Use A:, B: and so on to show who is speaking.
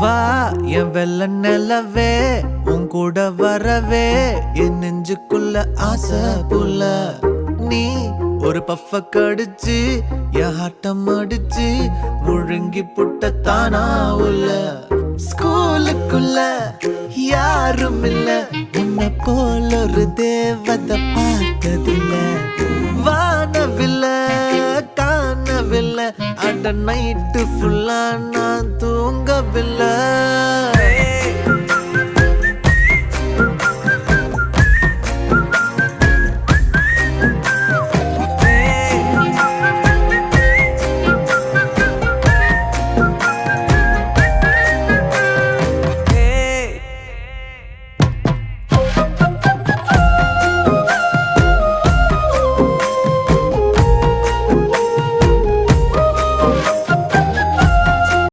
A: வா என் வெள்ள நிலவே உன் கூட வரவே என் நெஞ்சுக்குள்ள ஆசை புல்ல நீ ஒரு பஃப கடிச்சு என் ஆட்டம் அடிச்சு முழுங்கி புட்ட தானா உள்ள ஸ்கூலுக்குள்ள யாரும் இல்ல உன்னை போல ஒரு தேவதை பார்த்ததில்ல வானவில்ல காணவில்லை அட நைட்டு ஃபுல்லா நான் தூங்கவில்லை